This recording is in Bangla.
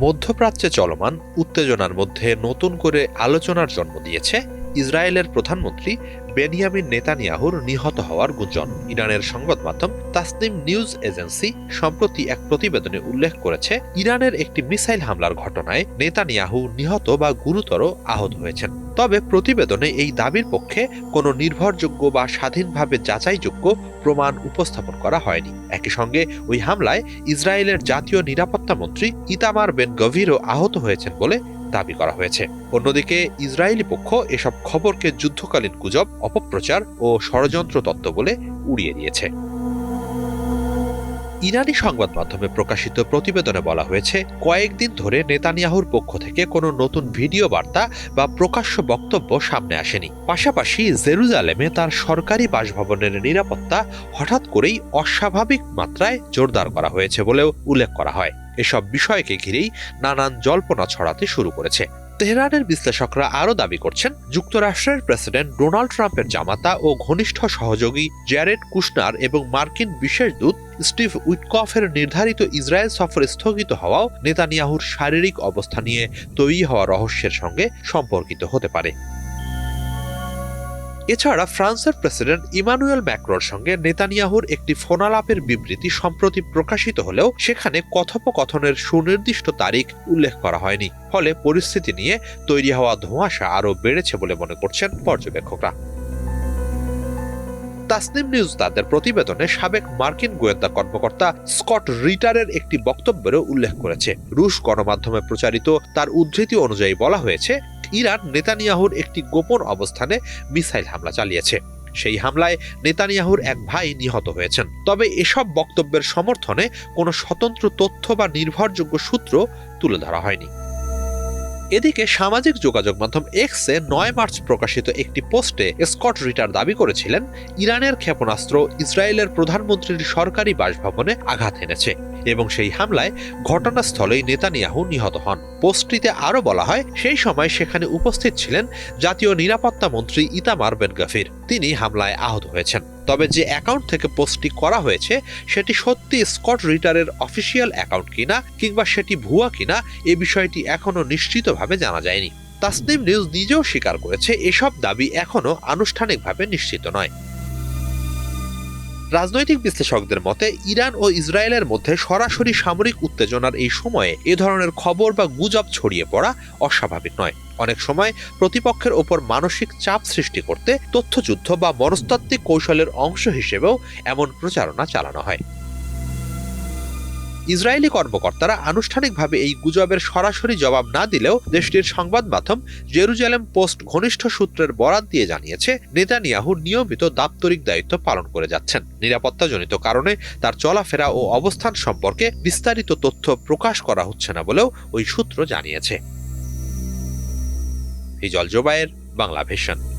মধ্যপ্রাচ্যে চলমান উত্তেজনার মধ্যে নতুন করে আলোচনার জন্ম দিয়েছে ইসরায়েলের প্রধানমন্ত্রী বেনিয়ামিন নেতানিয়াহুর নিহত হওয়ার গুঞ্জন। ইরানের সংবাদ মাধ্যম তাসনিম নিউজ এজেন্সি সম্প্রতি এক প্রতিবেদনে উল্লেখ করেছে, ইরানের একটি মিসাইল হামলার ঘটনায় নেতানিয়াহু নিহত বা গুরুতর আহত হয়েছেন। তবে প্রতিবেদনে এই দাবির পক্ষে কোনো নির্ভরযোগ্য বা স্বাধীনভাবে যাচাইযোগ্য প্রমাণ উপস্থাপন করা হয়নি। একই সঙ্গে ওই হামলায় ইসরায়েলের জাতীয় নিরাপত্তা মন্ত্রী ইতামার বেন গভিরও আহত হয়েছেন বলে দাবি করা হয়েছে। অন্যদিকে ইসরায়েলি পক্ষ এসব খবরকে যুদ্ধকালীন গুজব, অপপ্রচার ও ষড়যন্ত্র তত্ত্ব বলে উড়িয়ে দিয়েছে। ইরানি সংবাদ মাধ্যমে প্রকাশিত প্রতিবেদনে বলা হয়েছে, কয়েকদিন ধরে নেতানিয়াহুর পক্ষ থেকে কোনো নতুন ভিডিও বার্তা বা প্রকাশ্য বক্তব্য সামনে আসেনি। পাশাপাশি জেরুজালেমে তার সরকারি বাসভবনের নিরাপত্তা হঠাৎ করেই অস্বাভাবিক মাত্রায় জোরদার করা হয়েছে বলেও উল্লেখ করা হয়। এসব বিষয়কে ঘিরেই নানান জল্পনা ছড়াতে শুরু করেছে। তেহরানের বিশ্লেষকরা আরও দাবি করছেন, যুক্তরাষ্ট্রের প্রেসিডেন্ট ডোনাল্ড ট্রাম্পের জামাতা ও ঘনিষ্ঠ সহযোগী জ্যারেড কুশনার এবং মার্কিন বিশেষ দূত স্টিভ উইটকফের নির্ধারিত ইসরায়েল সফর স্থগিত হওয়াও নেতানিয়াহুর শারীরিক অবস্থা নিয়ে তৈরি হওয়া রহস্যের সঙ্গে সম্পর্কিত হতে পারে। এছাড়া ফ্রান্সের প্রেসিডেন্ট ইমানুয়েল ম্যাক্রোর সঙ্গে নেতানিয়াহুর একটি ফোনালাপের বিবৃতি সম্প্রতি প্রকাশিত হলেও সেখানে কথোপকথনের সুনির্দিষ্ট তারিখ উল্লেখ করা হয়নি। ফলে পরিস্থিতি নিয়ে তৈরি হওয়া ধোঁয়াশা আরও বেড়েছে বলে মনে করছেন পর্যবেক্ষকরা। তাসনিম নিউজ তাদের প্রতিবেদনে সাবেক মার্কিন গোয়েন্দা কর্মকর্তা স্কট রিটারের একটি বক্তব্যেরও উল্লেখ করেছে। রুশ গণমাধ্যমে প্রচারিত তার উদ্ধৃতি অনুযায়ী বলা হয়েছে, ইরান নেতানিয়াহুর একটি গোপন অবস্থানে মিসাইল হামলা চালিয়েছে। সেই হামলায় নেতানিয়াহুর এক ভাই নিহত হয়েছেন। তবে এসব বক্তব্যের সমর্থনে কোনো স্বতন্ত্র তথ্য বা নির্ভরযোগ্য সূত্র তুলে ধরা হয়নি। এদিকে সামাজিক যোগাযোগ মাধ্যম এক্সে ৯ মার্চ প্রকাশিত একটি পোস্টে স্কট রিটার দাবি করেছিলেন, ইরানের ক্ষেপণাস্ত্র ইসরায়েলের প্রধানমন্ত্রীর সরকারি বাসভবনে আঘাত এনেছে এবং সেই হামলায় ঘটনাস্থলেই নেতানিয়াহু নিহত হন। পোস্টটিতে আরও বলা হয়, সেই সময় সেখানে উপস্থিত ছিলেন জাতীয় নিরাপত্তা মন্ত্রী ইতামার বেন গভির। তিনি হামলায় আহত হয়েছেন। তবে যে অ্যাকাউন্ট থেকে পোস্টটি করা হয়েছে সেটি সত্যি স্কট রিটারের অফিসিয়াল অ্যাকাউন্ট কিনা কিংবা সেটি ভুয়া কিনা এ বিষয়টি এখনো নিশ্চিতভাবে জানা যায়নি। তাসনিম নিউজ নিজেও স্বীকার করেছে, এসব দাবি এখনো আনুষ্ঠানিকভাবে নিশ্চিত নয়। রাজনৈতিক বিশ্লেষকদের মতে, ইরান ও ইসরায়েলের মধ্যে সরাসরি সামরিক উত্তেজনার এই সময়ে এ ধরনের খবর বা গুজব ছড়িয়ে পড়া অস্বাভাবিক নয়। অনেক সময় প্রতিপক্ষের ওপর মানসিক চাপ সৃষ্টি করতে তথ্যযুদ্ধ বা মনস্তাত্ত্বিক কৌশলের অংশ হিসেবেও এমন প্রচারণা চালানো হয়। ইসরায়েলি কর্মকর্তারা আনুষ্ঠানিকভাবে এই গুজবের সরাসরি জবাব না দিলেও দেশটির সংবাদ মাধ্যম জেরুজালেম পোস্ট ঘনিষ্ঠ সূত্রের বরাত দিয়ে জানিয়েছে, নেতানিয়াহু নিয়মিত দাপ্তরিক দায়িত্ব পালন করে যাচ্ছেন। নিরাপত্তাজনিত কারণে তার চলাফেরা ও অবস্থান সম্পর্কে বিস্তারিত তথ্য প্রকাশ করা হচ্ছে না বলেও ওই সূত্র জানিয়েছে। হিজল জোবায়ের, বাংলা ভিশন।